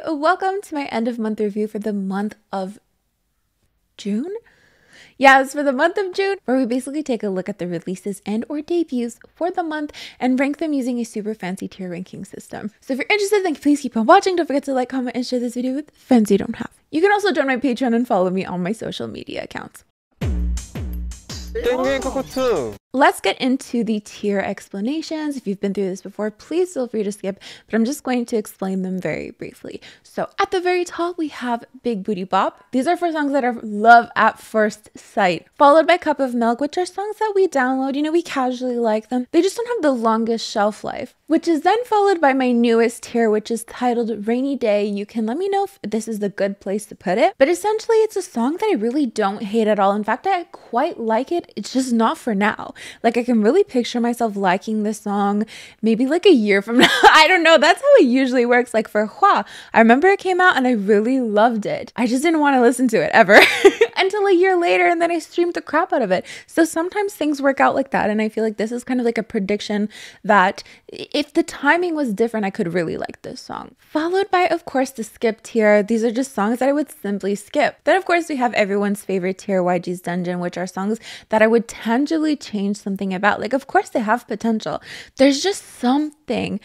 welcome to my end of month review for the month of June. Yeah, it's for the month of June, where we basically take a look at the releases and or debuts for the month and rank them using a super fancy tier ranking system. So if you're interested, then please keep on watching. Don't forget to like, comment, and share this video with friends you don't have. You can also join my Patreon and follow me on my social media accounts. Let's get into the tier explanations. If you've been through this before, please feel free to skip, but I'm just going to explain them very briefly. So at the very top, we have Big Booty Bop. These are for songs that are love at first sight, followed by Cup of Milk, which are songs that we download, we casually like them. They just don't have the longest shelf life, which is then followed by my newest tier, which is titled Rainy Day. You can let me know if this is the good place to put it, but essentially it's a song that I really don't hate at all. In fact, I quite like it. It's just not for now. Like, I can really picture myself liking this song maybe like a year from now. I don't know. That's how it usually works. Like for Hua, I remember it came out and I really loved it. I just didn't want to listen to it ever until a year later, and then I streamed the crap out of it. So sometimes things work out like that, and I feel like this is kind of like a prediction that if the timing was different, I could really like this song. Followed by, of course, the skip tier. These are just songs that I would simply skip. Then, of course, we have everyone's favorite tier, YG's Dungeon, which are songs that I would tangibly change something about. Like, of course, they have potential. There's just something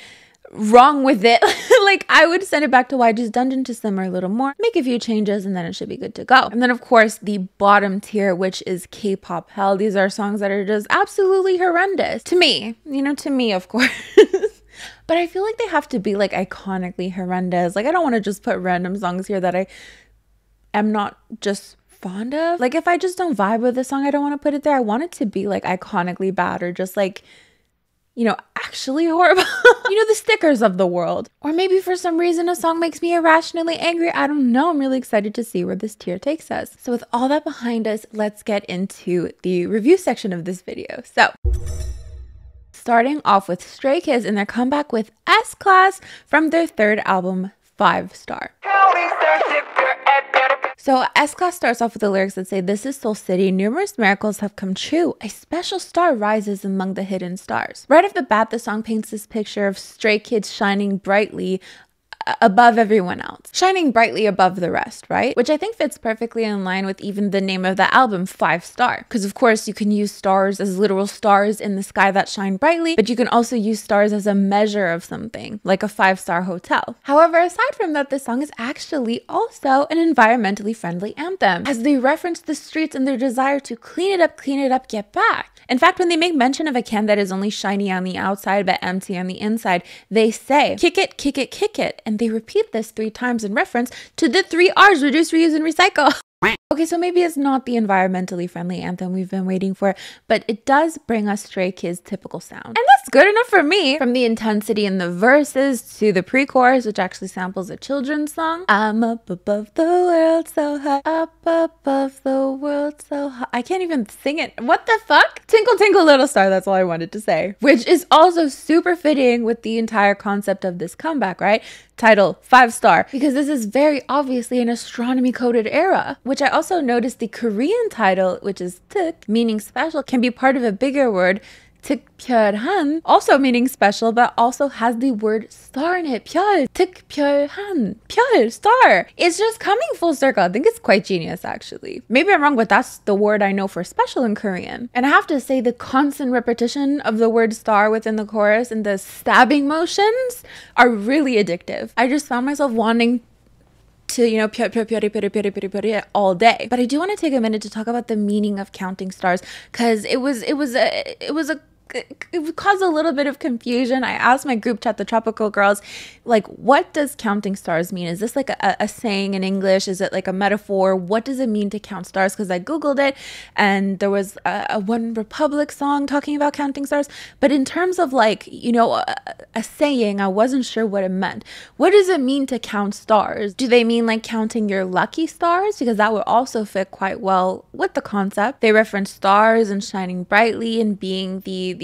wrong with it. Like, I would send it back to YG's Dungeon to simmer a little more, make a few changes, and then it should be good to go. And then, of course, the bottom tier, which is K-pop hell. These are songs that are just absolutely horrendous to me, to me, of course. But I feel like they have to be like iconically horrendous. Like, I don't want to just put random songs here that I am not just fond of. Like, if I just don't vibe with the song, I don't want to put it there. I want it to be like iconically bad, or just like, actually horrible. The stickers of the world. Or maybe for some reason a song makes me irrationally angry. I don't know. I'm really excited to see where this tier takes us. So with all that behind us, let's get into the review section of this video. So starting off with Stray Kids and their comeback with S-Class from their third album, 5 Star. So S-Class starts off with the lyrics that say, "This is Seoul City, numerous miracles have come true. A special star rises among the hidden stars." Right off the bat, the song paints this picture of Stray Kids shining brightly above everyone else, shining brightly above the rest, right? Which I think fits perfectly in line with even the name of the album, 5 Star. Because of course you can use stars as literal stars in the sky that shine brightly, but you can also use stars as a measure of something, like a 5-star hotel. However, aside from that, this song is actually also an environmentally friendly anthem, as they reference the streets and their desire to clean it up, get back. In fact, when they make mention of a can that is only shiny on the outside but empty on the inside, they say, "Kick it, kick it, kick it." And they repeat this 3 times in reference to the 3 R's, reduce, reuse, and recycle. Okay, so maybe it's not the environmentally friendly anthem we've been waiting for, but it does bring us Stray Kids' typical sound. And that's good enough for me. From the intensity in the verses to the pre-chorus, which actually samples a children's song. I'm up above the world so high, up above the world so high. I can't even sing it. What the fuck? Tinkle, tinkle, little star. That's all I wanted to say. Which is also super fitting with the entire concept of this comeback, right? Title, 5 Star, because this is very obviously an astronomy coded era, which I also noticed the Korean title, which is tuk, meaning special, can be part of a bigger word, 특별한, also meaning special, but also has the word star in it. 별, 특별한, 별, star. It's just coming full circle. I think it's quite genius, actually. Maybe I'm wrong, but that's the word I know for special in Korean. And I have to say, the constant repetition of the word star within the chorus and the stabbing motions are really addictive. I just found myself wanting to, all day. But I do want to take a minute to talk about the meaning of counting stars, because it caused a little bit of confusion. I asked my group chat, the Tropical Girls, like, what does counting stars mean? Is this like a saying in English? Is it like a metaphor? What does it mean to count stars? Because I Googled it and there was a One Republic song talking about counting stars. But in terms of like, a saying, I wasn't sure what it meant. What does it mean to count stars? Do they mean like counting your lucky stars? Because that would also fit quite well with the concept. They reference stars and shining brightly and being the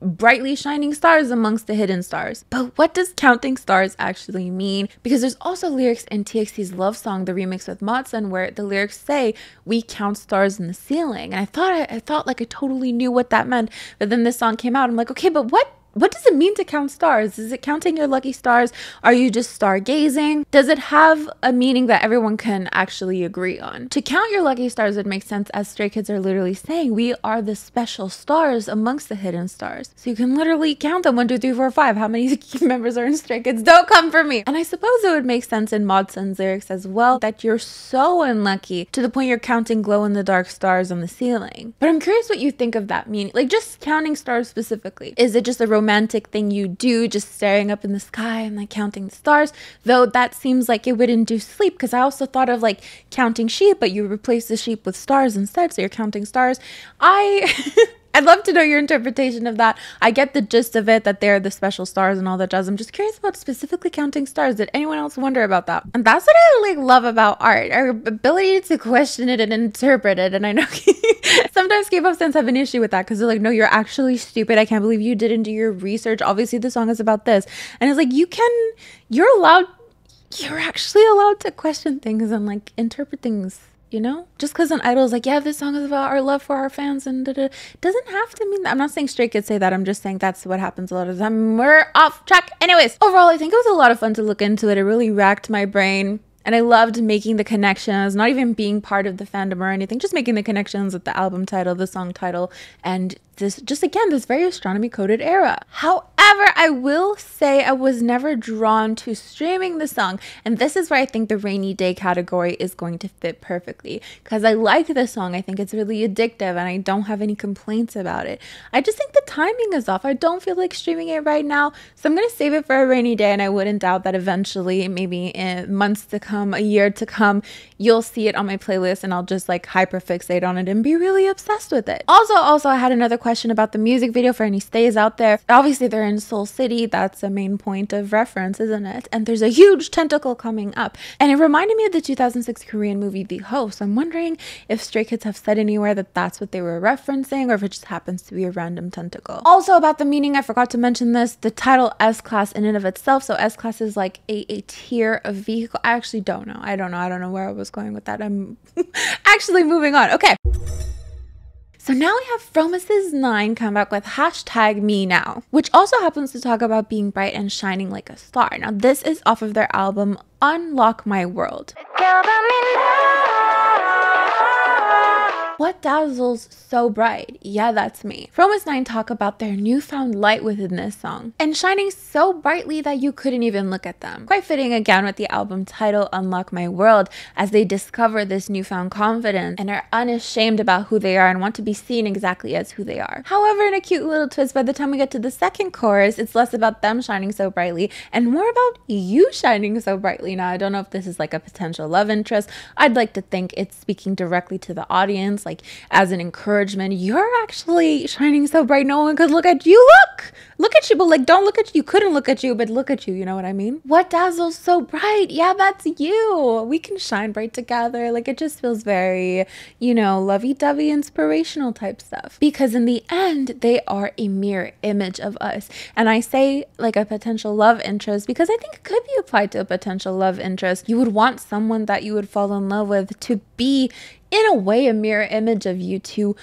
brightly shining stars amongst the hidden stars. But what does counting stars actually mean? Because there's also lyrics in TXT's Love Song, the remix with Matsun, where the lyrics say, "We count stars in the ceiling." And I thought like I totally knew what that meant. But then this song came out. I'm like, okay, but what what does it mean to count stars? Is it counting your lucky stars? Are you just stargazing? Does it have a meaning that everyone can actually agree on? To count your lucky stars would make sense, as Stray Kids are literally saying, we are the special stars amongst the hidden stars. So you can literally count them, 1, 2, 3, 4, 5. How many members are in Stray Kids? Don't come for me. And I suppose it would make sense in Modsun's lyrics as well, that you're so unlucky to the point you're counting glow-in-the-dark stars on the ceiling. But I'm curious what you think of that meaning. Like, just counting stars specifically. Is it just a romantic thing you do, just staring up in the sky and like counting the stars? Though that seems like it would induce sleep, because I also thought of like counting sheep, but you replace the sheep with stars instead, so you're counting stars. I'd love to know your interpretation of that. I get the gist of it, that they're the special stars and all that jazz. I'm just curious about specifically counting stars. Did anyone else wonder about that? And that's what I like love about art, our ability to question it and interpret it. And I know sometimes K-pop fans have an issue with that, because they're like, no, you're actually stupid. I can't believe you didn't do your research. Obviously the song is about this. And it's like, you're actually allowed to question things and like interpret things. You know, just because an idol is like, yeah, this song is about our love for our fans and doesn't have to mean that. I'm not saying Stray Kids say that. I'm just saying that's what happens a lot of the time. We're off track. Anyways, overall, I think it was a lot of fun to look into it. It really racked my brain. And I loved making the connections, not even being part of the fandom or anything, just making the connections with the album title, the song title, and this, just again, this very astronomy coded era. However, I will say I was never drawn to streaming the song. And this is where I think the rainy day category is going to fit perfectly, because I like the song. I think it's really addictive and I don't have any complaints about it. I just think the timing is off. I don't feel like streaming it right now. So I'm going to save it for a rainy day. And I wouldn't doubt that eventually, maybe in months to come, a year to come, you'll see it on my playlist and I'll just like hyperfixate on it and be really obsessed with it. Also, I had another question about the music video for any stays out there. Obviously, they're in Seoul City. That's a main point of reference, isn't it? And there's a huge tentacle coming up. And it reminded me of the 2006 Korean movie The Host. I'm wondering if Stray Kids have said anywhere that that's what they were referencing, or if it just happens to be a random tentacle. Also, about the meaning, I forgot to mention this. The title S-Class in and of itself. So S-Class is like a tier of vehicle. I actually don't know. I don't know where I was going with that. I'm actually moving on. Okay. So now we have Fromus's 9 come back with hashtag MENOW, which also happens to talk about being bright and shining like a star. Now this is off of their album Unlock My World. What dazzles so bright? Yeah, that's me. Fromus 9 talk about their newfound light within this song, and shining so brightly that you couldn't even look at them. Quite fitting again with the album title Unlock My World, as they discover this newfound confidence and are unashamed about who they are and want to be seen exactly as who they are. However, in a cute little twist, by the time we get to the second chorus, it's less about them shining so brightly and more about you shining so brightly. Now, I don't know if this is like a potential love interest. I'd like to think it's speaking directly to the audience, like as an encouragement. You're actually shining so bright no one could look at you. Look at you, but like don't look at you. Couldn't look at you, but look at you. You know what I mean? What dazzles so bright? Yeah, that's you. We can shine bright together. Like it just feels very, you know, lovey-dovey, inspirational type stuff. Because in the end, they are a mirror image of us. And I say like a potential love interest because I think it could be applied to a potential love interest. You would want someone that you would fall in love with to be, in a way, a mirror image of you, to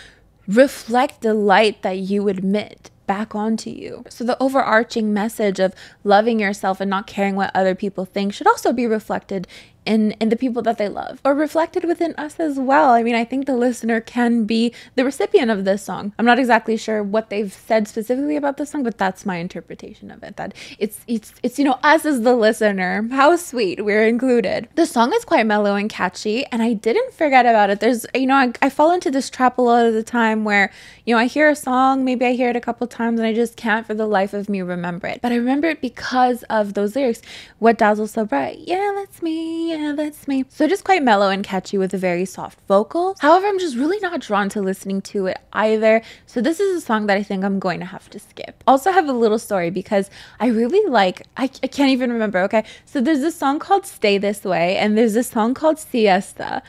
reflect the light that you emit back onto you. So the overarching message of loving yourself and not caring what other people think should also be reflected in the people that they love, or reflected within us as well. I mean, I think the listener can be the recipient of this song. I'm not exactly sure what they've said specifically about this song, but that's my interpretation of it, that it's you know, us as the listener. How sweet, we're included. The song is quite mellow and catchy, and I didn't forget about it. There's, you know, I fall into this trap a lot of the time where, you know, I hear a song, maybe I hear it a couple times and I just can't for the life of me remember it. But I remember it because of those lyrics. What dazzles so bright? Yeah, that's me. Yeah, that's me. So just quite mellow and catchy with a very soft vocal. However, I'm just really not drawn to listening to it either. So this is a song that I think I'm going to have to skip. Also, I have a little story because I really like, I can't even remember. Okay. So there's this song called Stay This Way and there's this song called Siesta.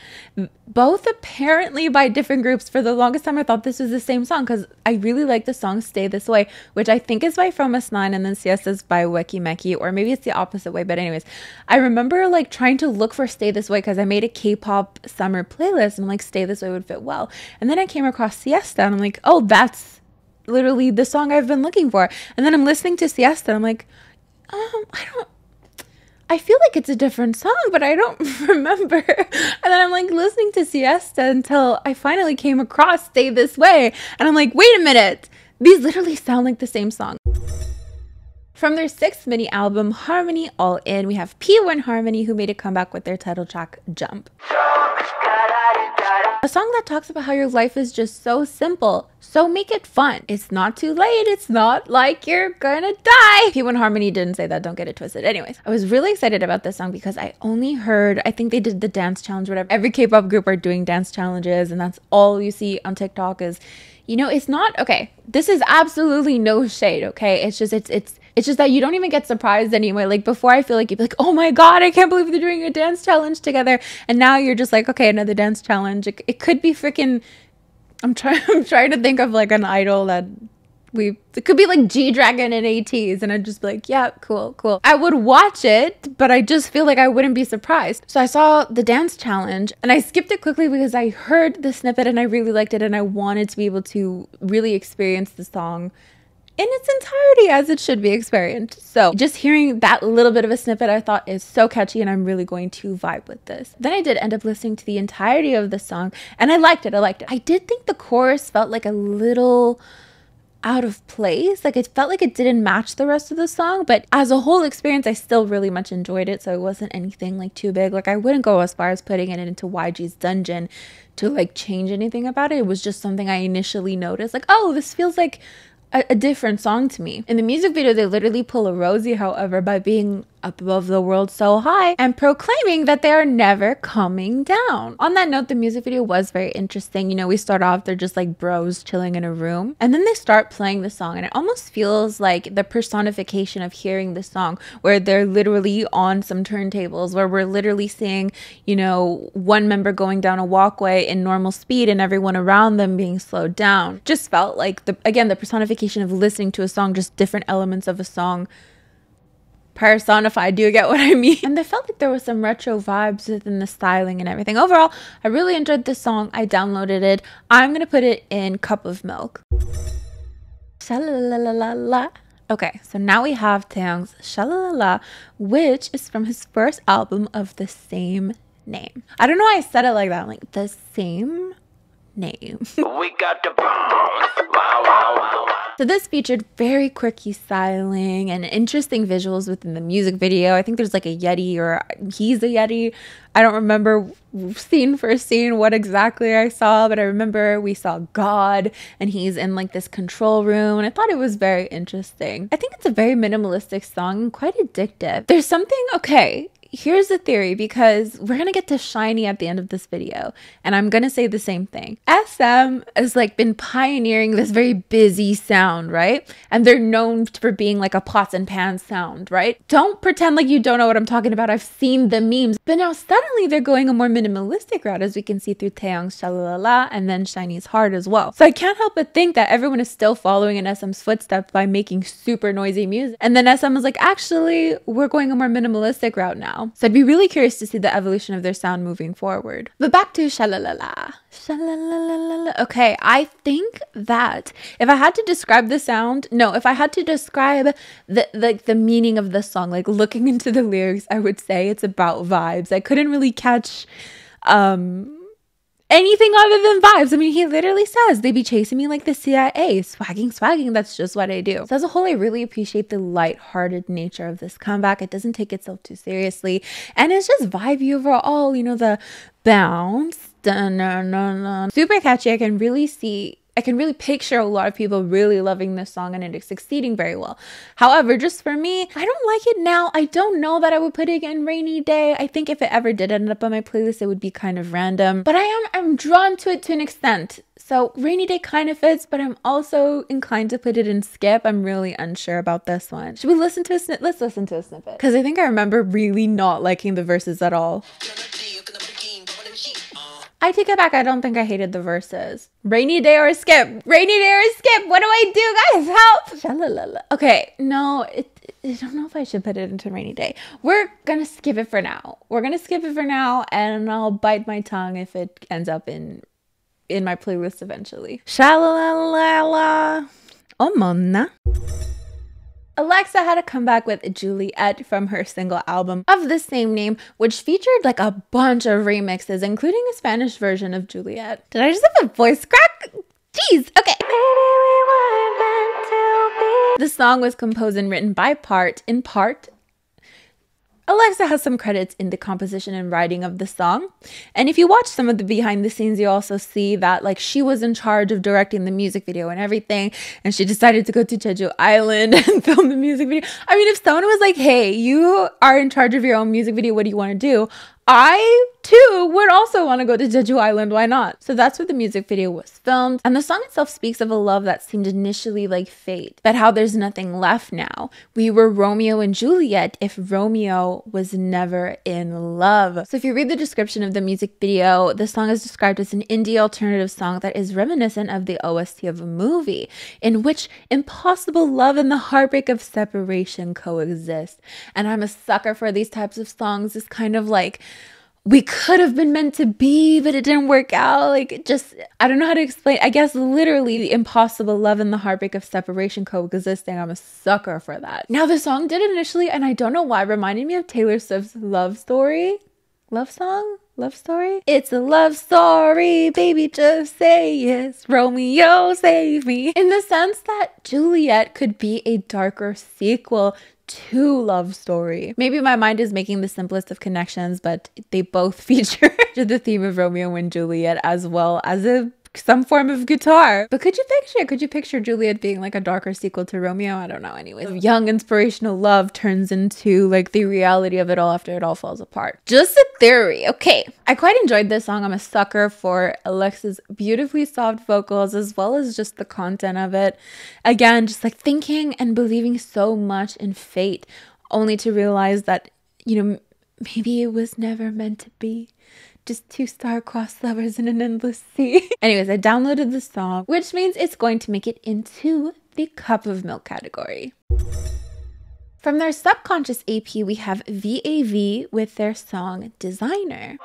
Both apparently by different groups. For the longest time, I thought this was the same song because I really like the song Stay This Way, which I think is by Fromus9, and then Siesta is by Weki Meki, or maybe it's the opposite way. But anyways, I remember like trying to look for Stay This Way because I made a K-pop summer playlist and I'm like, Stay This Way would fit well. And then I came across Siesta and I'm like, oh, that's literally the song I've been looking for. And then I'm listening to Siesta. I'm like, I feel like it's a different song, but I don't remember. And then I'm like listening to Siesta until I finally came across Stay This Way. And I'm like, wait a minute. These literally sound like the same song. From their 6th mini album, Harmony All In, we have P1 Harmony, who made a comeback with their title track, Jump. A song that talks about how your life is just so simple, so make it fun. It's not too late. It's not like you're gonna die. P1 Harmony didn't say that. Don't get it twisted. Anyways, I was really excited about this song because I only heard, I think they did the dance challenge, whatever. Every K-pop group are doing dance challenges, and that's all you see on TikTok is, you know, it's not, okay, this is absolutely no shade, okay? It's just that you don't even get surprised anyway. Like before, I feel like you'd be like, oh my God, I can't believe they're doing a dance challenge together. And now you're just like, okay, another dance challenge. It could be freaking, I'm trying to think of like an idol that it could be like G-Dragon and Ateez, and I'd just be like, yeah, cool. I would watch it, but I just feel like I wouldn't be surprised. So I saw the dance challenge and I skipped it quickly because I heard the snippet and I really liked it and I wanted to be able to really experience the song in its entirety as it should be experienced. So just hearing that little bit of a snippet I thought is so catchy, and I'm really going to vibe with this. Then I did end up listening to the entirety of the song and I liked it. I did think the chorus felt like a little out of place. Like it felt like it didn't match the rest of the song, but as a whole experience, I still really much enjoyed it. So it wasn't anything like too big. Like I wouldn't go as far as putting it into YG's Dungeon to like change anything about it. It was just something I initially noticed. Like, oh, this feels like a different song to me. In the music video, they literally pull a Rosie, however, by being up above the world so high and proclaiming that they are never coming down. On that note, the music video was very interesting. You know, we start off, they're just like bros chilling in a room, and then they start playing the song, and it almost feels like the personification of hearing the song, where they're literally on some turntables, where we're literally seeing, you know, one member going down a walkway in normal speed and everyone around them being slowed down. Just felt like the personification of listening to a song, just different elements of a song personified. Do you get what I mean? And I felt like there was some retro vibes within the styling and everything. Overall, I really enjoyed this song. I downloaded it. I'm gonna put it in Cup of Milk. Shalala. Okay, so now we have Taeyong's Shalala, which is from his first album of the same name. I don't know why I said it like that. Like the same name. We got the bombs. Wow, wow, wow. So this featured very quirky styling and interesting visuals within the music video. I think there's like a Yeti, or he's a Yeti. I don't remember scene for scene what exactly I saw, but I remember we saw God and he's in like this control room, and I thought it was very interesting. I think it's a very minimalistic song and quite addictive. There's something, okay, here's the theory, because we're gonna get to Shinee at the end of this video, and I'm gonna say the same thing. SM has like been pioneering this very busy sound, right? And they're known for being like a pots and pans sound, right? Don't pretend like you don't know what I'm talking about. I've seen the memes. But now suddenly they're going a more minimalistic route, as we can see through Taeyong's Shalala and then Shinee's Heart as well. So I can't help but think that everyone is still following in SM's footsteps by making super noisy music. And then SM was like, actually, we're going a more minimalistic route now. So I'd be really curious to see the evolution of their sound moving forward. But back to Shalala. Shalala. Okay, I think that if I had to describe the sound, no, if I had to describe the meaning of the song, like looking into the lyrics, I would say it's about vibes. I couldn't really catch anything other than vibes. I mean, he literally says they be chasing me like the CIA, swagging. That's just what I do. So as a whole, I really appreciate the light-hearted nature of this comeback. It doesn't take itself too seriously, and it's just vibey overall. You know, the bounce, super catchy. I can really picture a lot of people really loving this song, and it is succeeding very well. However, just for me, I don't like it now. I don't know that I would put it in Rainy Day. I think if it ever did end up on my playlist, it would be kind of random. But I'm drawn to it to an extent. So Rainy Day kind of fits, but I'm also inclined to put it in Skip. I'm really unsure about this one. Should we listen to a snippet? Let's listen to a snippet. Because I think I remember really not liking the verses at all. I take it back. I don't think I hated the verses. Rainy Day or Skip? Rainy Day or Skip? What do I do, guys? Help! Shalala. Okay, no, I don't know if I should put it into Rainy Day. We're gonna skip it for now. And I'll bite my tongue if it ends up in my playlist eventually. Shalala. Omona. Alexa had a comeback with Juliet from her single album of the same name, which featured like a bunch of remixes, including a Spanish version of Juliet. Did I just have a voice crack? Jeez, okay. The song was composed and written in part. Alexa has some credits in the composition and writing of the song. And if you watch some of the behind the scenes, you also see that like she was in charge of directing the music video and everything. And she decided to go to Jeju Island and film the music video. I mean, if someone was like, hey, you are in charge of your own music video, what do you want to do? I, too, would also want to go to Jeju Island. Why not? So that's where the music video was filmed. And the song itself speaks of a love that seemed initially like fate, but how there's nothing left now. We were Romeo and Juliet if Romeo was never in love. So if you read the description of the music video, the song is described as an indie alternative song that is reminiscent of the OST of a movie in which impossible love and the heartbreak of separation coexist. And I'm a sucker for these types of songs. It's kind of like, we could have been meant to be, but it didn't work out. Like, it just, I don't know how to explain. I guess literally the impossible love and the heartbreak of separation coexisting. I'm a sucker for that. Now, the song did initially, and I don't know why, reminded me of Taylor Swift's Love Story. Love song? Love story? It's a love story, baby, just say yes. Romeo, save me. In the sense that Juliet could be a darker sequel to Love Story. Maybe my mind is making the simplest of connections, but they both feature the theme of Romeo and Juliet as well as some form of guitar. But could you picture Juliet being like a darker sequel to Romeo? I don't know. Anyways, young inspirational love turns into like the reality of it all after it all falls apart. Just a theory. Okay, I quite enjoyed this song. I'm a sucker for Alexa's beautifully soft vocals as well as just the content of it. Again, just like thinking and believing so much in fate, only to realize that, you know, maybe it was never meant to be. Just two star-crossed lovers in an endless sea. Anyways, I downloaded the song, which means it's going to make it into the Cup of Milk category. From their Subconscious AP, we have VAV with their song Designer.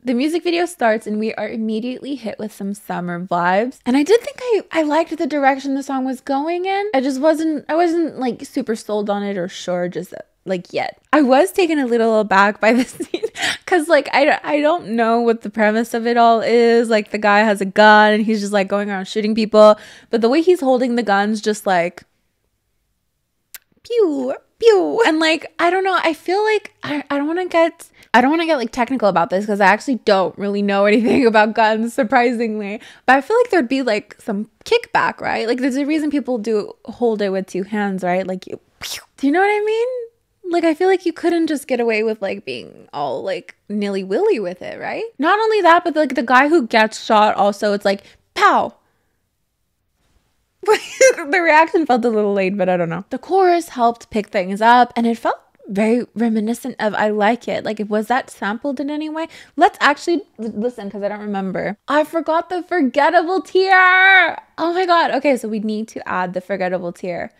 The music video starts and we are immediately hit with some summer vibes. And I did think I liked the direction the song was going in. I wasn't like super sold on it or sure just like yet. I was taken a little aback by the scene because like I don't know what the premise of it all is. Like the guy has a gun and he's just like going around shooting people, but the way he's holding the gun's just like pew pew, and like I don't know, I feel like I don't want to get like technical about this because I actually don't really know anything about guns, surprisingly, but I feel like there'd be like some kickback, right? Like there's a reason people do hold it with two hands, right? Like do you know what I mean? Like, I feel like you couldn't just get away with, like, being all, like, nilly-willy with it, right? Not only that, but, like, the guy who gets shot also, it's like, pow! The reaction felt a little late, but I don't know. The chorus helped pick things up, and it felt very reminiscent of I Like It. Like, was that sampled in any way? Let's actually listen, because I don't remember. I forgot the forgettable tear! Oh my god. Okay, so we need to add the forgettable tear.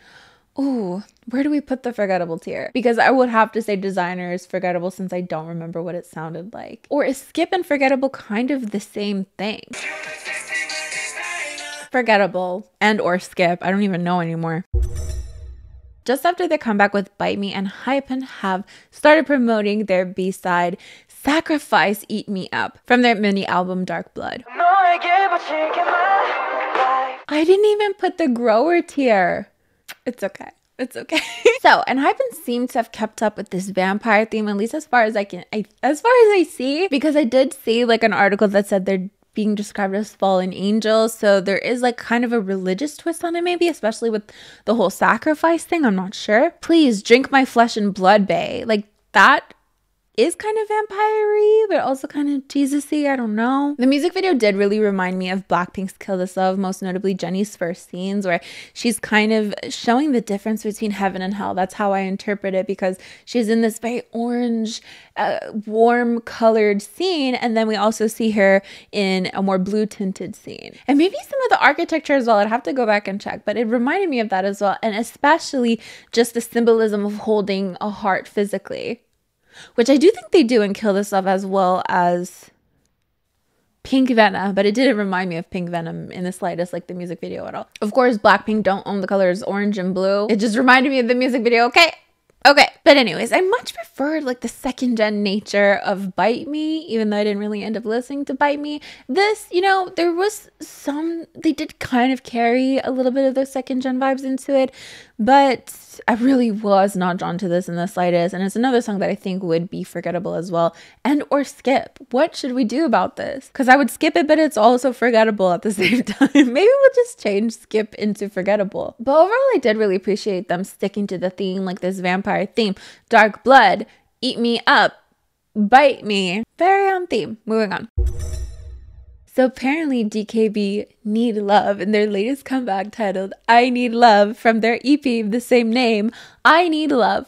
Ooh, where do we put the forgettable tear? Because I would have to say Designer is forgettable since I don't remember what it sounded like. Or is Skip and forgettable kind of the same thing? Forgettable and or Skip, I don't even know anymore. Just after their comeback with Bite Me, Enhypen have started promoting their B-side Sacrifice Eat Me Up from their mini album Dark Blood. I didn't even put the grower tier. It's okay. It's okay. So, Enhypen seems to have kept up with this vampire theme, at least as far as I see, because I did see like an article that said they're being described as fallen angels. So there is like kind of a religious twist on it, maybe, especially with the whole sacrifice thing. I'm not sure. Please drink my flesh and blood, bae. Like that is kind of vampire-y, but also kind of Jesus-y, I don't know. The music video did really remind me of Blackpink's Kill This Love, most notably Jennie's first scenes, where she's kind of showing the difference between heaven and hell. That's how I interpret it, because she's in this very orange, warm colored scene, and then we also see her in a more blue tinted scene. And maybe some of the architecture as well, I'd have to go back and check, but it reminded me of that as well, and especially just the symbolism of holding a heart physically, which I do think they do in Kill This Love as well as Pink Venom, but it didn't remind me of Pink Venom in the slightest, like the music video at all. Of course, Blackpink don't own the colors orange and blue. It just reminded me of the music video, okay? Okay, but anyways, I much preferred like the second gen nature of Bite Me, even though I didn't really end up listening to Bite Me. This, you know, there was some, they did kind of carry a little bit of those second gen vibes into it, but I really was not drawn to this in the slightest. And it's another song that I think would be forgettable as well, and or skip. What should we do about this? Because I would skip it, but it's also forgettable at the same time. Maybe we'll just change skip into forgettable. But overall, I did really appreciate them sticking to the theme, like this vampire theme. Dark blood, eat me up, bite me. Very on theme. Moving on. So apparently DKB need love in their latest comeback titled I Need Love from their EP of the same name, I Need Love.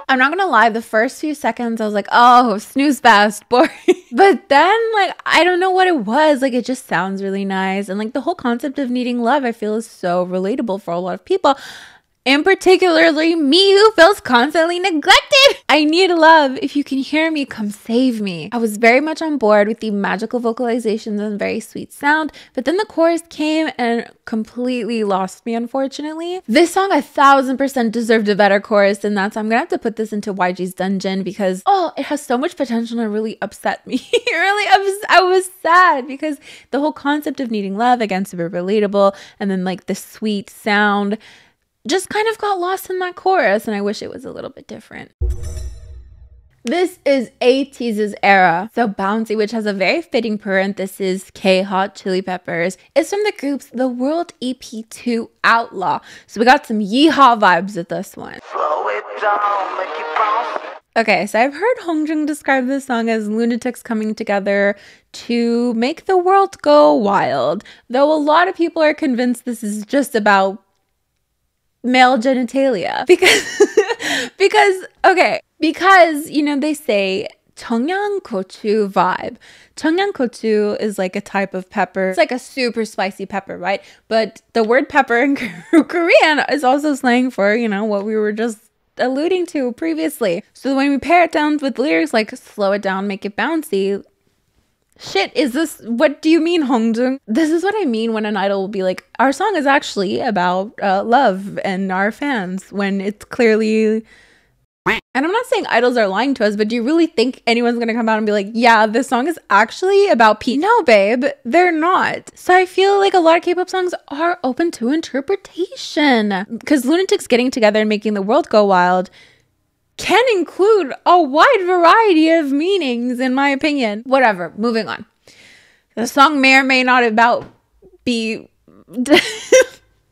I'm not gonna lie, the first few seconds I was like, oh, snooze fast, boring. But then, like, I don't know what it was. Like, it just sounds really nice. And like the whole concept of needing love, I feel is so relatable for a lot of people. And particularly me, who feels constantly neglected. I need love. If you can hear me, come save me. I was very much on board with the magical vocalizations and very sweet sound, but then the chorus came and completely lost me, unfortunately. This song 1000% deserved a better chorus than that, so I'm gonna have to put this into YG's Dungeon because, oh, it has so much potential to really upset me. I was sad because the whole concept of needing love, again, super relatable, and then like the sweet sound just kind of got lost in that chorus, and I wish it was a little bit different. This is Ateez's era. So Bouncy, which has a very fitting parenthesis, K-Hot Chili Peppers, is from the group's The World EP2 Outlaw. So we got some yeehaw vibes with this one. Okay, so I've heard Hongjung describe this song as lunatics coming together to make the world go wild, though a lot of people are convinced this is just about male genitalia because you know, they say 청양고추 vibe. 청양고추 is like a type of pepper. It's like a super spicy pepper, right? But the word pepper in Korean is also slang for, you know, what we were just alluding to previously. So when we pair it down with lyrics like slow it down, make it bouncy, shit, is this, what do you mean, Hongjung? This is what I mean when an idol will be like, our song is actually about love and our fans, when it's clearly... And I'm not saying idols are lying to us, but do you really think anyone's gonna come out and be like, yeah, this song is actually about peace? No, babe, they're not. So I feel like a lot of K-pop songs are open to interpretation. Because lunatics getting together and making the world go wild can include a wide variety of meanings, in my opinion. Whatever, moving on. The song may or may not be...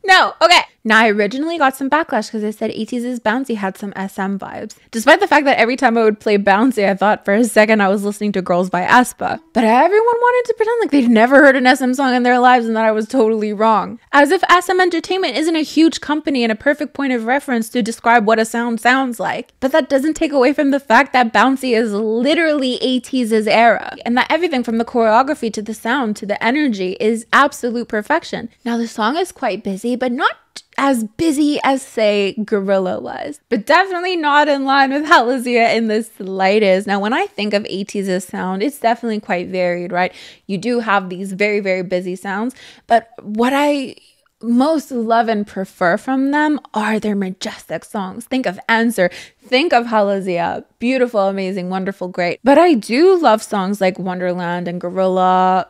No, okay. Now, I originally got some backlash because I said Ateez's Bouncy had some SM vibes. Despite the fact that every time I would play Bouncy, I thought for a second I was listening to Girls by aespa. But everyone wanted to pretend like they'd never heard an SM song in their lives and that I was totally wrong. As if SM Entertainment isn't a huge company and a perfect point of reference to describe what a sound sounds like. But that doesn't take away from the fact that Bouncy is literally Ateez's era. And that everything from the choreography to the sound to the energy is absolute perfection. Now, the song is quite busy, but not as busy as, say, Gorilla was, but definitely not in line with Halazia in the slightest. Now, when I think of Ateez's sound, it's definitely quite varied, right? You do have these very, very busy sounds, but what I most love and prefer from them are their majestic songs. Think of Answer, think of Halazia, beautiful, amazing, wonderful, great. But I do love songs like Wonderland and Gorilla,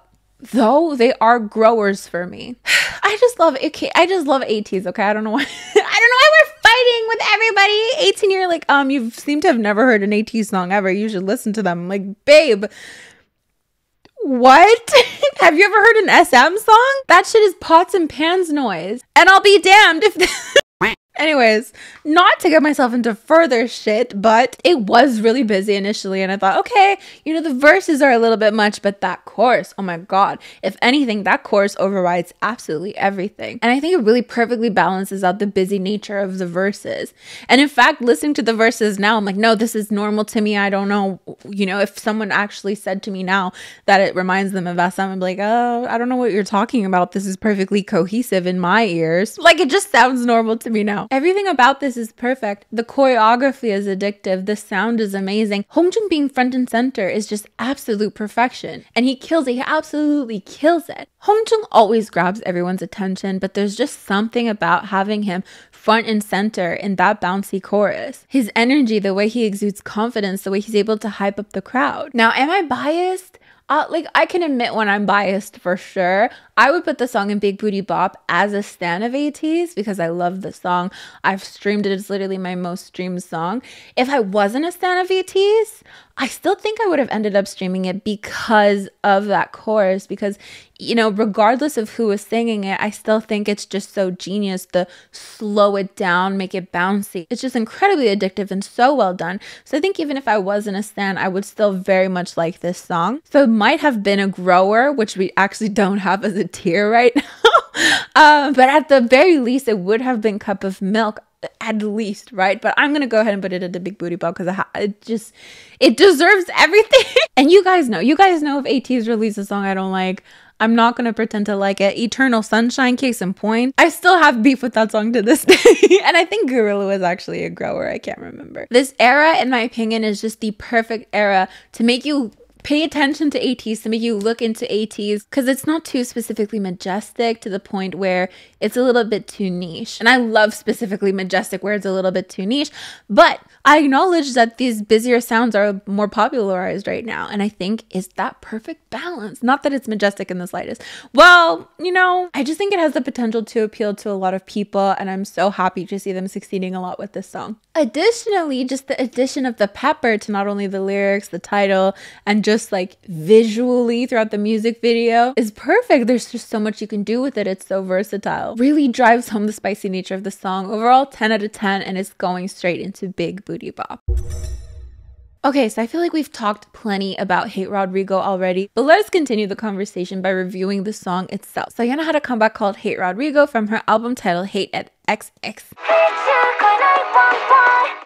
though they are growers for me. I just love Ateez, okay? I don't know why. I don't know why we're fighting with everybody. 18, you're like, you seem to have never heard an Ateez song ever. You should listen to them. I'm like, babe, what? Have you ever heard an SM song? That shit is pots and pans noise. And I'll be damned if... Anyways, not to get myself into further shit, but it was really busy initially, and I thought, okay, you know, the verses are a little bit much, but that chorus, oh my god, if anything, that chorus overrides absolutely everything. And I think it really perfectly balances out the busy nature of the verses. And in fact, listening to the verses now, I'm like, no, this is normal to me. I don't know, you know, if someone actually said to me now that it reminds them of SM, I'm like, oh, I don't know what you're talking about. This is perfectly cohesive in my ears. Like, it just sounds normal to me now. Every Everything about this is perfect. The choreography is addictive. The sound is amazing. Hongjung being front and center is just absolute perfection. And he kills it. He absolutely kills it. Hongjung always grabs everyone's attention, but there's just something about having him front and center in that bouncy chorus. His energy, the way he exudes confidence, the way he's able to hype up the crowd. Now, am I biased? I can admit when I'm biased for sure. I would put the song in Big Booty Bop as a stan of Ateez because I love the song. I've streamed it. It's literally my most streamed song. If I wasn't a stan of Ateez, I still think I would have ended up streaming it because of that chorus. Because, you know, regardless of who was singing it, I still think it's just so genius to slow it down, make it bouncy. It's just incredibly addictive and so well done. So I think even if I wasn't a stan, I would still very much like this song. So it might have been a grower, which we actually don't have as a tier right now. But at the very least, it would have been Cup of Milk. At least, right? But I'm gonna go ahead and put it at the Big Booty Bop because it deserves everything. And you guys know if Ateez releases a song I don't like, I'm not gonna pretend to like it. Eternal Sunshine, case in point, I still have beef with that song to this day. And I think Gorilla was actually a grower. I can't remember. This era, in my opinion, is just the perfect era to make you pay attention to Ateez, to make you look into Ateez, because it's not too specifically majestic to the point where it's a little bit too niche. And I love specifically majestic where it's a little bit too niche, but I acknowledge that these busier sounds are more popularized right now. And I think it's that perfect balance. Not that it's majestic in the slightest. Well, you know, I just think it has the potential to appeal to a lot of people. And I'm so happy to see them succeeding a lot with this song. Additionally, just the addition of the pepper to not only the lyrics, the title, and just like visually throughout the music video is perfect. There's just so much you can do with it. It's so versatile. Really drives home the spicy nature of the song. Overall, 10 out of 10, and it's going straight into Big Booty Bop. Okay, so I feel like we've talked plenty about Hate Rodrigo already, but let us continue the conversation by reviewing the song itself. So Yena had a comeback called Hate Rodrigo from her album titled Hate at XX.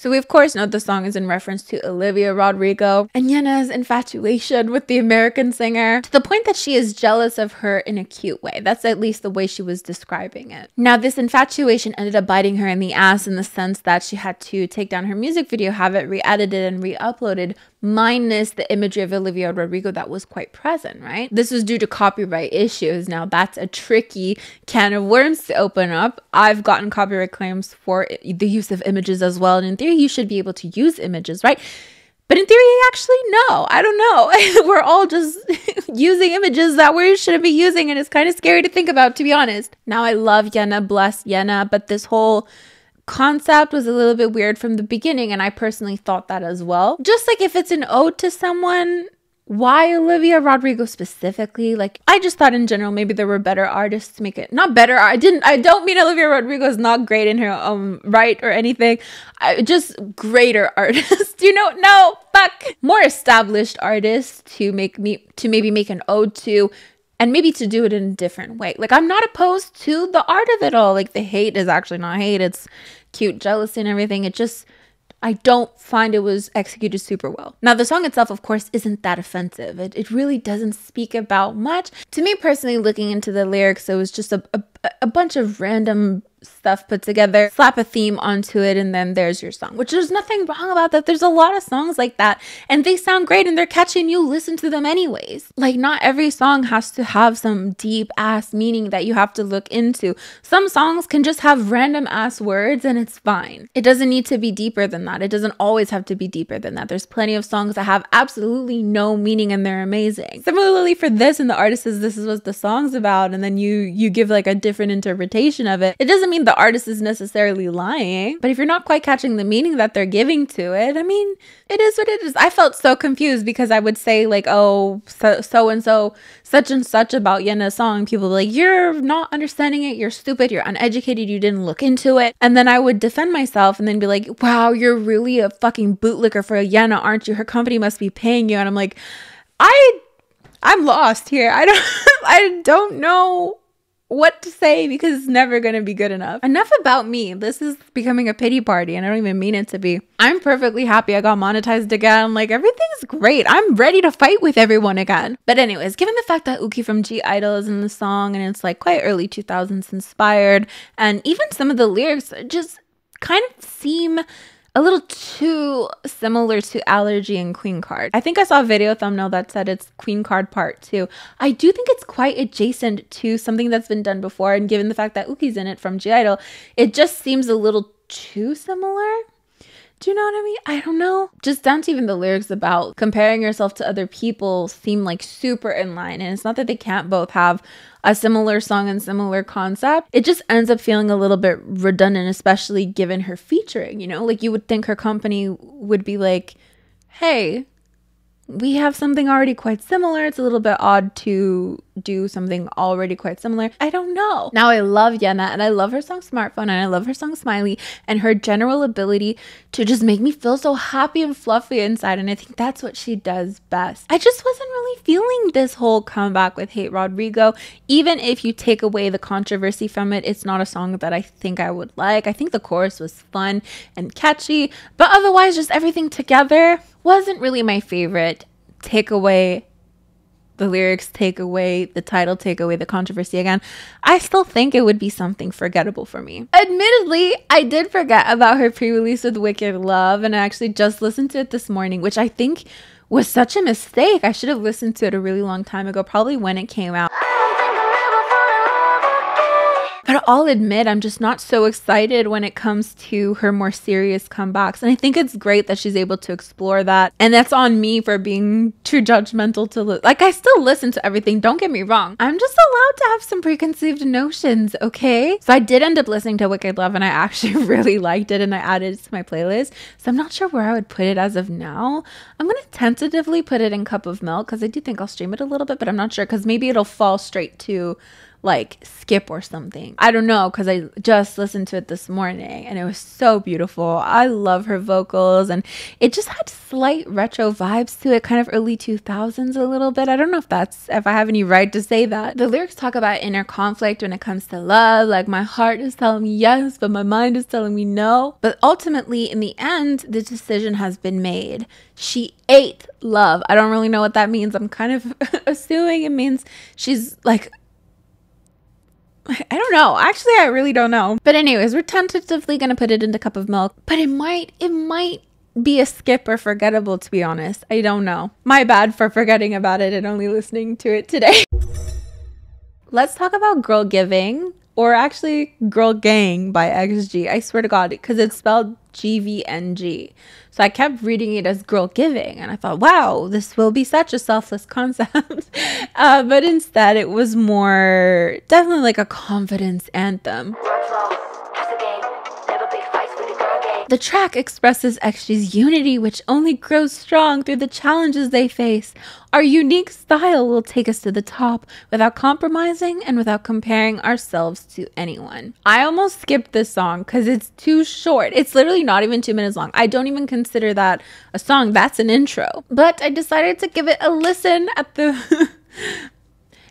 So we of course know the song is in reference to Olivia Rodrigo and Yena's infatuation with the American singer, to the point that she is jealous of her in a cute way. That's at least the way she was describing it. Now, this infatuation ended up biting her in the ass in the sense that she had to take down her music video, have it re-edited and re-uploaded, minus the imagery of Olivia Rodrigo that was quite present, right? This was due to copyright issues. Now, that's a tricky can of worms to open up. I've gotten copyright claims for the use of images as well, and in theory, you should be able to use images, right? But in theory, actually, no. I don't know. We're all just using images that we shouldn't be using, and it's kind of scary to think about, to be honest. Now, I love Yena, bless Yena, but this whole concept was a little bit weird from the beginning, and I personally thought that as well. Just like if it's an ode to someone, why Olivia Rodrigo specifically? Like, I just thought in general maybe there were better artists to make it. Not better. I don't mean Olivia Rodrigo is not great in her right or anything. Just greater artists. You know, no, fuck. More established artists to maybe make an ode to, and maybe to do it in a different way. Like, I'm not opposed to the art of it all. Like, the hate is actually not hate. It's cute jealousy and everything. It just, I don't find it was executed super well. Now, the song itself, of course, isn't that offensive. It really doesn't speak about much. To me personally, looking into the lyrics, it was just a bunch of random stuff put together, slap a theme onto it, and then there's your song, which there's nothing wrong about that. There's a lot of songs like that, and they sound great and they're catchy and you listen to them anyways. Like, not every song has to have some deep ass meaning that you have to look into. Some songs can just have random ass words and it's fine. It doesn't need to be deeper than that. It doesn't always have to be deeper than that. There's plenty of songs that have absolutely no meaning and they're amazing. Similarly for this, and the artist says this is what the song's about, and then you give like a different interpretation of it. It doesn't mean the artist is necessarily lying, but if you're not quite catching the meaning that they're giving to it, I mean, it is what it is. I felt so confused because I would say like, oh, so and so, such and such about Yena's song. People would be like, you're not understanding it, you're stupid, you're uneducated, you didn't look into it. And then I would defend myself and then be like, wow, you're really a fucking bootlicker for Yena, aren't you? Her company must be paying you. And I'm like, I'm lost here. I don't know what to say because it's never gonna be good enough. Enough about me. This is becoming a pity party and I don't even mean it to be. I'm perfectly happy I got monetized again. Like, everything's great. I'm ready to fight with everyone again. But anyways, given the fact that Uki from G-Idol is in the song and it's like quite early 2000s inspired, and even some of the lyrics are just kind of seem a little too similar to Allergy and Queen Card. I think I saw a video thumbnail that said it's Queen Card Part 2. I do think it's quite adjacent to something that's been done before, and given the fact that Uki's in it from G-Idol, it just seems a little too similar. Do you know what I mean? I don't know. Just down to even the lyrics about comparing yourself to other people seem like super in line. And it's not that they can't both have a similar song and similar concept. It just ends up feeling a little bit redundant, especially given her featuring, you know? Like you would think her company would be like, hey, we have something already quite similar. It's a little bit odd to do something already quite similar. I don't know. Now I love Yena and I love her song Smartphone and I love her song Smiley and her general ability to just make me feel so happy and fluffy inside. And I think that's what she does best. I just wasn't really feeling this whole comeback with Hate Rodrigo. Even if you take away the controversy from it, it's not a song that I think I would like. I think the chorus was fun and catchy, but otherwise just everything together wasn't really my favorite. Take away the lyrics, take away the title, take away the controversy again, I still think it would be something forgettable for me. Admittedly, I did forget about her pre-release with Wicked Love, and I actually just listened to it this morning, which I think was such a mistake. I should have listened to it a really long time ago, probably when it came out. But I'll admit, I'm just not so excited when it comes to her more serious comebacks. And I think it's great that she's able to explore that. And that's on me for being too judgmental to like, I still listen to everything. Don't get me wrong. I'm just allowed to have some preconceived notions, okay? So I did end up listening to Wicked Love and I actually really liked it and I added it to my playlist. So I'm not sure where I would put it as of now. I'm going to tentatively put it in Cup of Milk because I do think I'll stream it a little bit, but I'm not sure because maybe it'll fall straight to like skip or something. I don't know because I just listened to it this morning and it was so beautiful. I love her vocals and it just had slight retro vibes to it, kind of early 2000s a little bit. I don't know if I have any right to say that. The lyrics talk about inner conflict when it comes to love, like my heart is telling me yes, but my mind is telling me no. But ultimately in the end, the decision has been made. She ate love. I don't really know what that means. I'm kind of assuming it means she's like, I don't know. Actually, I really don't know. But anyways, we're tentatively going to put it into Cup of Milk. But it might be a skip or forgettable, to be honest. I don't know. My bad for forgetting about it and only listening to it today. Let's talk about Girl Giving, or actually Girl Gang by XG. I swear to God, because it's spelled GVNG. So I kept reading it as Girl Giving and I thought, wow, this will be such a selfless concept. But instead it was more definitely like a confidence anthem. The track expresses XG's unity, which only grows strong through the challenges they face. Our unique style will take us to the top without compromising and without comparing ourselves to anyone. I almost skipped this song because it's too short. It's literally not even 2 minutes long. I don't even consider that a song. That's an intro. But I decided to give it a listen at the...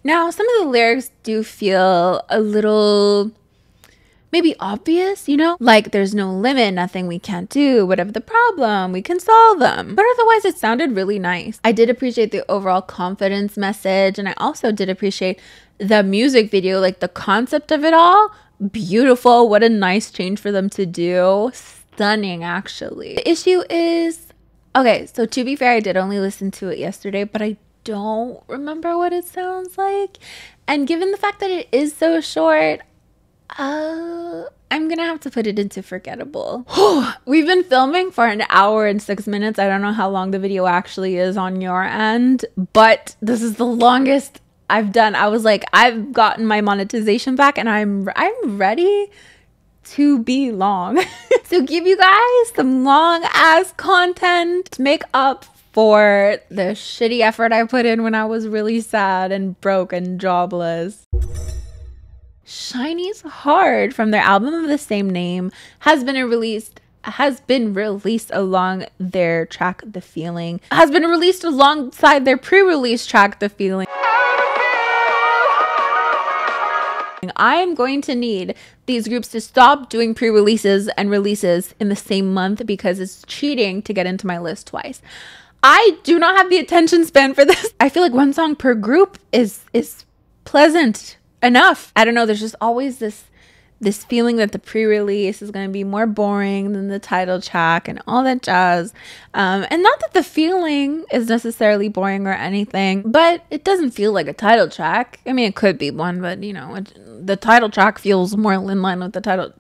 Now, some of the lyrics do feel a little... maybe obvious, you know, like there's no limit, nothing we can't do, whatever the problem, we can solve them. But otherwise it sounded really nice. I did appreciate the overall confidence message, and I also did appreciate the music video, like the concept of it all. Beautiful. What a nice change for them to do. Stunning, actually. The issue is, okay, so to be fair, I did only listen to it yesterday, but I don't remember what it sounds like. And given the fact that it is so short, I'm gonna have to put it into forgettable. We've been filming for an hour and 6 minutes. I don't know how long the video actually is on your end, but this is the longest I've done. I was like, I've gotten my monetization back and I'm ready to be long. So give you guys some long ass content to make up for the shitty effort I put in when I was really sad and broke and jobless. Shinee's Hard from their album of the same name has been released along their track The Feeling. Has been released alongside their pre-release track The Feeling. I'm going to need these groups to stop doing pre-releases and releases in the same month because it's cheating to get into my list twice. I do not have the attention span for this. I feel like one song per group is pleasant enough. I don't know, there's just always this this feeling that the pre-release is going to be more boring than the title track and all that jazz. And not that the feeling is necessarily boring or anything, but it doesn't feel like a title track. I mean, it could be one, but you know, the title track feels more in line with the title.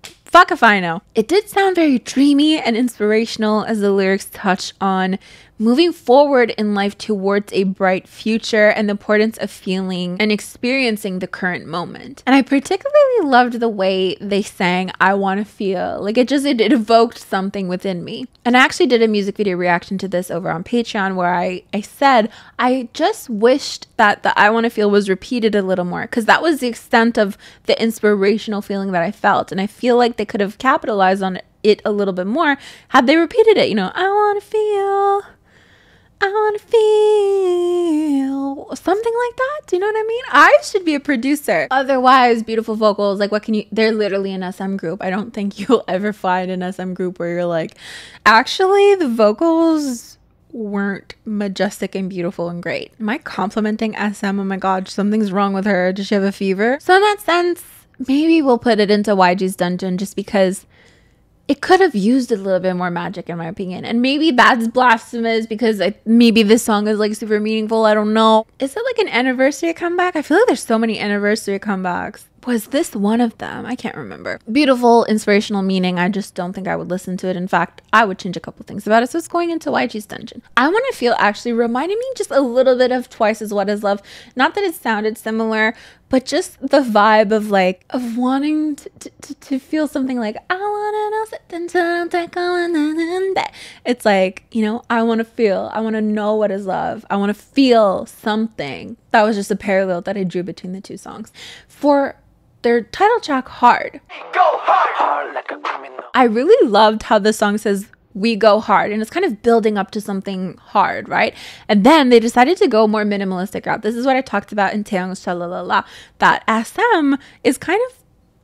Fuck if I know. It did sound very dreamy and inspirational as the lyrics touch on moving forward in life towards a bright future and the importance of feeling and experiencing the current moment. And I particularly loved the way they sang I Want to Feel. Like it evoked something within me. And I actually did a music video reaction to this over on Patreon where I said I just wished that the I Want to Feel was repeated a little more, because that was the extent of the inspirational feeling that I felt. And I feel like they could have capitalized on it a little bit more had they repeated it. You know, I want to feel, I want to feel something like that. Do you know what I mean? I should be a producer. Otherwise, beautiful vocals. Like, what can you? They're literally an SM group. I don't think you'll ever find an SM group where you're like, actually, the vocals weren't majestic and beautiful and great. Am I complimenting SM? Oh my god, something's wrong with her. Does she have a fever? So in that sense, maybe we'll put it into YG's Dungeon just because it could have used a little bit more magic in my opinion. And maybe that's blasphemous because maybe this song is like super meaningful. I don't know. Is it like an anniversary comeback? I feel like there's so many anniversary comebacks. Was this one of them? I can't remember. Beautiful, inspirational meaning. I just don't think I would listen to it. In fact, I would change a couple things about it. So it's going into YG's Dungeon. I Want to Feel actually reminded me just a little bit of Twice As What Is Love. Not that it sounded similar, but just the vibe of like, of wanting to feel something like, I want to know. It's like, you know, I want to feel, I want to know what is love. I want to feel something. That was just a parallel that I drew between the two songs. For their title track, Hard. Go hard like a criminal. I really loved how the song says, we go hard, and it's kind of building up to something hard, right? And then they decided to go more minimalistic route. This is what I talked about in Taeyong's Shalala, that SM is kind of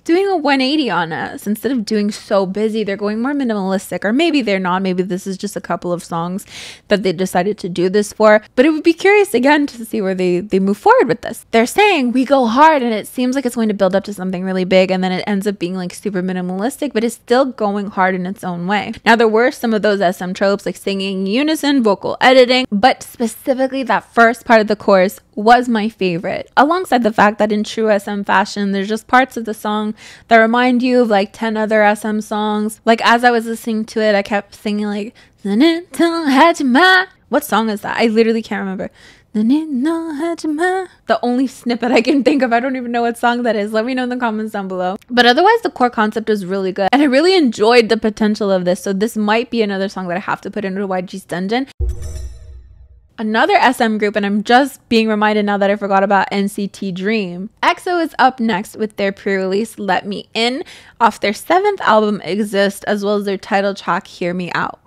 doing a 180 on us. Instead of doing so busy, they're going more minimalistic, or maybe they're not. Maybe this is just a couple of songs that they decided to do this for. But it would be curious again to see where they move forward with this. They're saying we go hard, and it seems like it's going to build up to something really big, and then it ends up being like super minimalistic, but it's still going hard in its own way. Now, there were some of those SM tropes like singing in unison, vocal editing, but specifically that first part of the chorus was my favorite, alongside the fact that in true SM fashion, there's just parts of the song that remind you of like 10 other SM songs. Like as I was listening to it, I kept singing like, what song is that? I literally can't remember. The only snippet I can think of. I don't even know what song that is. Let me know in the comments down below. But otherwise, the core concept is really good, and I really enjoyed the potential of this. So this might be another song that I have to put into YG's Dungeon. Another SM group, and I'm just being reminded now that I forgot about NCT Dream. EXO is up next with their pre-release Let Me In off their 7th album Exist, as well as their title track Hear Me Out.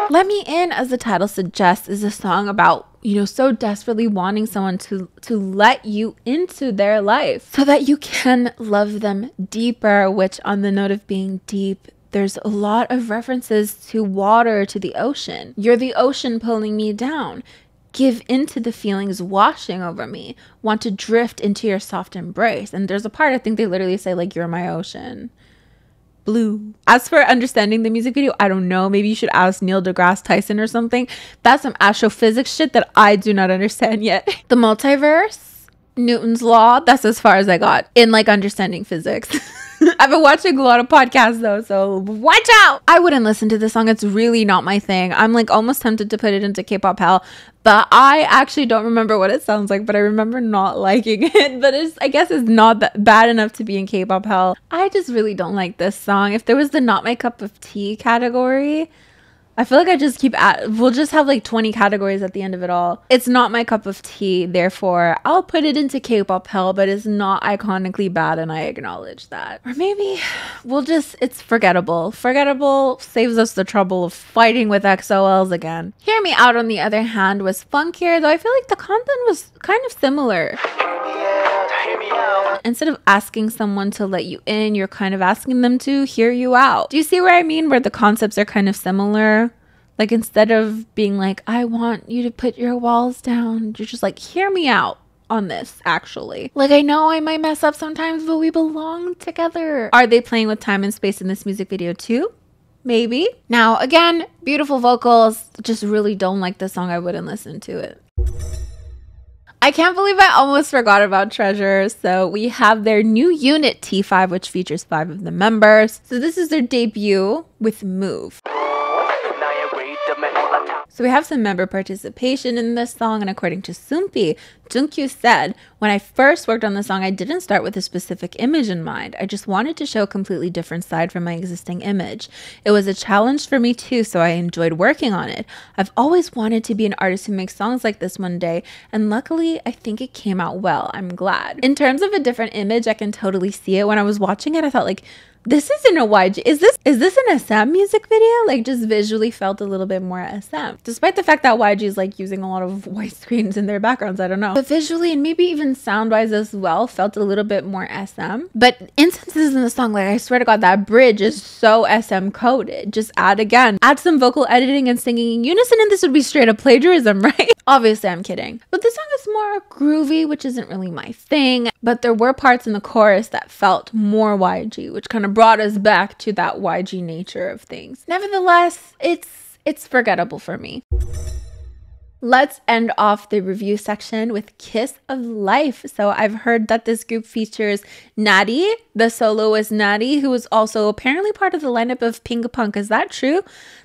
Let Me In, as the title suggests, is a song about, you know, so desperately wanting someone to let you into their life so that you can love them deeper, which on the note of being deep, there's a lot of references to water, to the ocean. You're the ocean pulling me down. Give into the feelings washing over me. Want to drift into your soft embrace. And there's a part, I think they literally say like, you're my ocean. Blue. As for understanding the music video, I don't know. Maybe you should ask Neil deGrasse Tyson or something. That's some astrophysics shit that I do not understand yet. The multiverse, Newton's law, that's as far as I got in like understanding physics. I've been watching a lot of podcasts though, so watch out. I wouldn't listen to this song. It's really not my thing. I'm like almost tempted to put it into K-pop hell, but I actually don't remember what it sounds like, but I remember not liking it. But I guess it's not that bad enough to be in K-pop hell. I just really don't like this song. If there was the not my cup of tea category, I feel like I just we'll just have like 20 categories at the end of it all. It's not my cup of tea, therefore I'll put it into K-pop hell, but it's not iconically bad, and I acknowledge that. Or maybe it's forgettable. Forgettable saves us the trouble of fighting with XOLs again. Hear Me Out, on the other hand, was funkier, though I feel like the content was kind of similar. Instead of asking someone to let you in, you're kind of asking them to hear you out. Do you see where I mean? Where the concepts are kind of similar? Like instead of being like, I want you to put your walls down, you're just like, hear me out. on this, actually. Like, I know I might mess up sometimes, but we belong together. Are they playing with time and space in this music video too? Maybe. Now, again, beautiful vocals. Just really don't like the song. I wouldn't listen to it. I can't believe I almost forgot about Treasure. So we have their new unit T5, which features 5 of the members. So this is their debut with Move. So we have some member participation in this song, and according to Soompi, Jungkook said, "When I first worked on the song, I didn't start with a specific image in mind. I just wanted to show a completely different side from my existing image. It was a challenge for me too, so I enjoyed working on it. I've always wanted to be an artist who makes songs like this one day, and luckily, I think it came out well. I'm glad." In terms of a different image, I can totally see it. When I was watching it, I thought like, this isn't a YG. Is this an SM music video? Like, just visually felt a little bit more SM. Despite the fact that YG is like using a lot of white screens in their backgrounds, I don't know. But visually and maybe even sound-wise as well, felt a little bit more SM. But instances in the song, like I swear to God, that bridge is so SM coded. Just add some vocal editing and singing in unison and this would be straight up plagiarism, right? Obviously, I'm kidding. But this song is more groovy, which isn't really my thing. But there were parts in the chorus that felt more YG, which kind of brought us back to that YG nature of things. Nevertheless, it's forgettable for me. Let's end off the review section with Kiss of Life. So I've heard that this group features Natty, the soloist Natty, who is also apparently part of the lineup of Pink Punk. Is that true?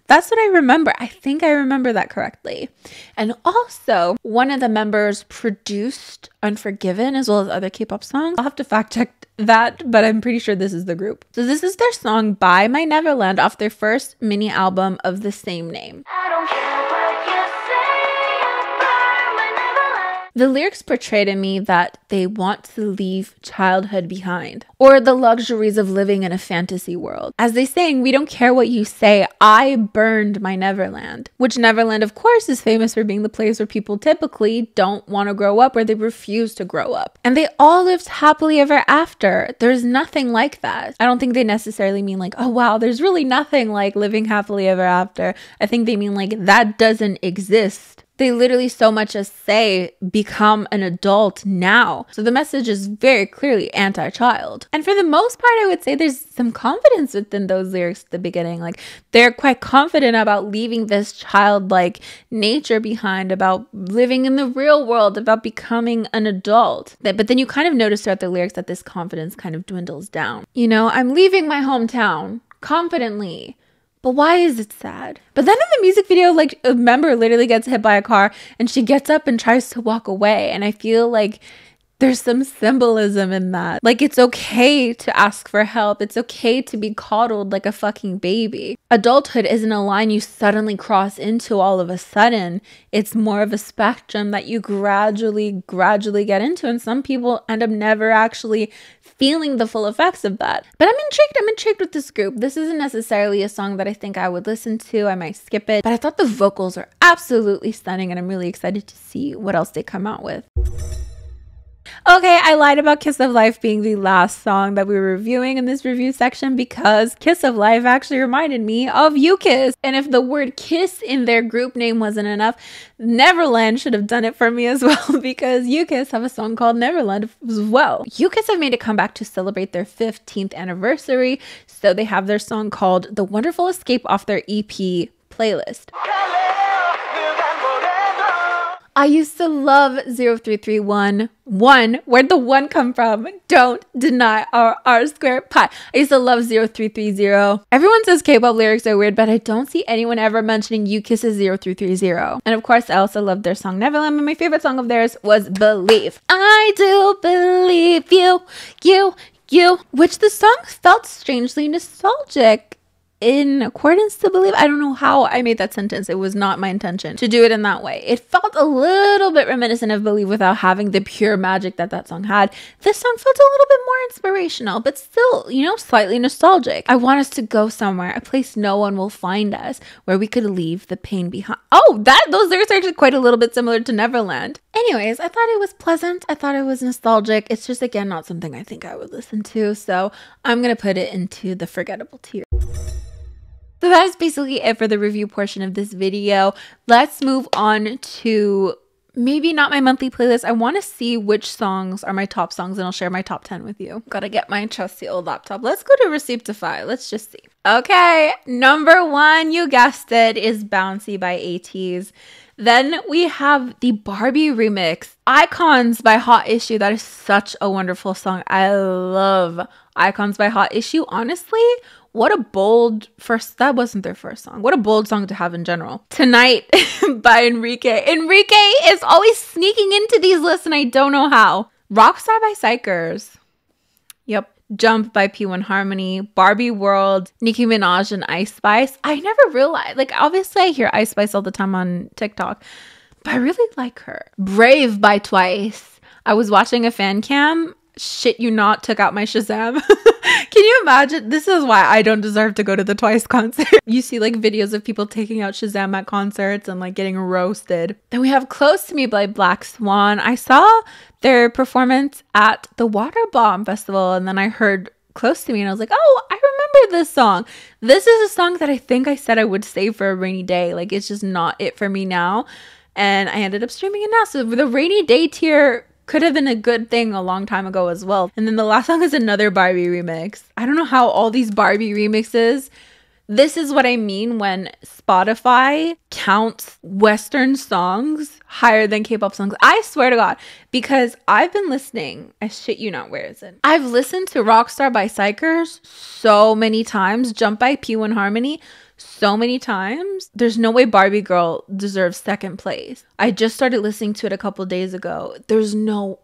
That's what I remember. I think I remember that correctly. And also, one of the members produced Unforgiven as well as other K-pop songs. I'll have to fact check that, but I'm pretty sure this is the group. So this is their song By My Neverland off their first mini album of the same name. I don't care what you say. The lyrics portray to me that they want to leave childhood behind, or the luxuries of living in a fantasy world. As they sing, we don't care what you say, I burned my Neverland. Which Neverland, of course, is famous for being the place where people typically don't want to grow up, or they refuse to grow up. And they all lived happily ever after. There's nothing like that. I don't think they necessarily mean like, oh wow, there's really nothing like living happily ever after. I think they mean like that doesn't exist. They literally so much as say, become an adult now. So the message is very clearly anti-child. And for the most part, I would say there's some confidence within those lyrics at the beginning. Like they're quite confident about leaving this childlike nature behind, about living in the real world, about becoming an adult. But then you kind of notice throughout the lyrics that this confidence kind of dwindles down. You know, I'm leaving my hometown confidently. But why is it sad? But then in the music video, like a member literally gets hit by a car and she gets up and tries to walk away. And I feel like there's some symbolism in that. Like it's okay to ask for help. It's okay to be coddled like a fucking baby. Adulthood isn't a line you suddenly cross into all of a sudden. It's more of a spectrum that you gradually get into. And some people end up never actually feeling the full effects of that. But I'm intrigued with this group. This isn't necessarily a song that I think I would listen to. I might skip it. But I thought the vocals are absolutely stunning and I'm really excited to see what else they come out with. Okay, I lied about Kiss of Life being the last song that we were reviewing in this review section because Kiss of Life actually reminded me of U-Kiss. And if the word kiss in their group name wasn't enough, Neverland should have done it for me as well because U-Kiss have a song called Neverland as well. U-Kiss have made a comeback to celebrate their 15th anniversary, so they have their song called The Wonderful Escape off their EP playlist. I used to love 0331. Where'd the one come from? Don't deny our R squared pi. I used to love 0330. Everyone says K-pop lyrics are weird, but I don't see anyone ever mentioning U-Kiss's 0330. And of course, I also loved their song Neverland, but my favorite song of theirs was Believe. I do believe you, which the song felt strangely nostalgic. In accordance to Believe. I don't know how I made that sentence. It was not my intention to do it in that way. It felt a little bit reminiscent of Believe without having the pure magic that song had. This song felt a little bit more inspirational, but still, you know, slightly nostalgic. I want us to go somewhere, a place no one will find us, where we could leave the pain behind. Oh, those lyrics are actually quite a little bit similar to Neverland. Anyways, I thought it was pleasant. I thought it was nostalgic. It's just, again, not something I think I would listen to. So I'm going to put it into the forgettable tier. So that is basically it for the review portion of this video. Let's move on to maybe not my monthly playlist. I want to see which songs are my top songs, and I'll share my top 10 with you. Gotta get my trusty old laptop. Let's go to Receiptify. Let's just see. Okay, number 1, you guessed it, is Bouncy by Ateez. Then we have the Barbie remix, Icons by Hot Issue. That is such a wonderful song. I love Icons by Hot Issue. Honestly, what a bold first, that wasn't their first song. What a bold song to have in general. Tonight by Enrique. Enrique is always sneaking into these lists and I don't know how. Rockstar by Psychers. Yep. Jump by P1 Harmony, Barbie World, Nicki Minaj and Ice Spice. I never realized, like, obviously I hear Ice Spice all the time on TikTok, but I really like her. Brave by Twice. I was watching a fan cam. Shit you not, took out my Shazam. Can you imagine? This is why I don't deserve to go to the Twice concert. You see like videos of people taking out Shazam at concerts and like getting roasted. Then we have Close to Me by Black Swan. I saw their performance at the Water Bomb Festival and then I heard Close to Me and I was like, oh, I remember this song. This is a song that I think I said I would save for a rainy day. Like, it's just not it for me now. And I ended up streaming it now. So the rainy day tier could have been a good thing a long time ago as well. And then the last song is another Barbie remix. I don't know how all these Barbie remixes. This is what I mean when Spotify counts Western songs higher than K-pop songs. I swear to God, because I've been listening. I shit you not, where is it? I've listened to Rockstar by Psychers so many times. Jump by P1 Harmony so many times. There's no way Barbie Girl deserves second place. I just started listening to it a couple days ago. There's no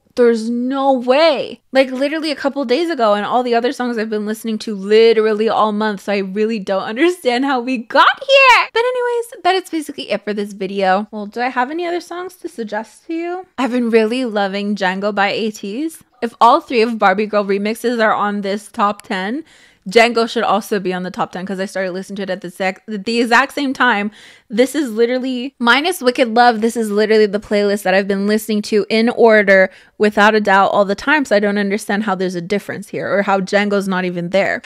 way. Like literally a couple days ago, and all the other songs I've been listening to literally all month, so I really don't understand how we got here. But anyways, that is basically it for this video. Well, do I have any other songs to suggest to you? I've been really loving Django by Ateez. If all 3 of Barbie Girl remixes are on this top 10, Django should also be on the top 10 because I started listening to it at the exact same time. This is literally, minus Wicked Love, this is literally the playlist that I've been listening to in order without a doubt all the time. So I don't understand how there's a difference here or how Django's not even there.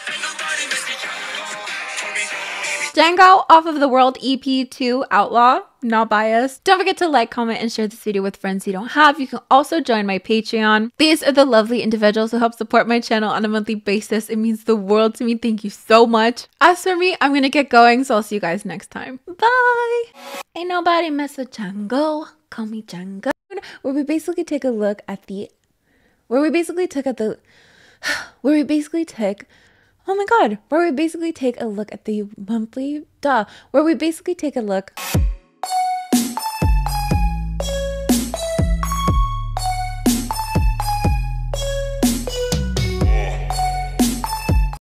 Django off of the World EP 2 Outlaw, not biased. Don't forget to like, comment, and share this video with friends you don't have. You can also join my Patreon. These are the lovely individuals who help support my channel on a monthly basis. It means the world to me. Thank you so much. As for me, I'm gonna get going, so I'll see you guys next time. Bye! Ain't nobody mess with Django. Call me Django. Where we basically take a look at the... Where we basically take a look at the monthly... Where we basically take a look...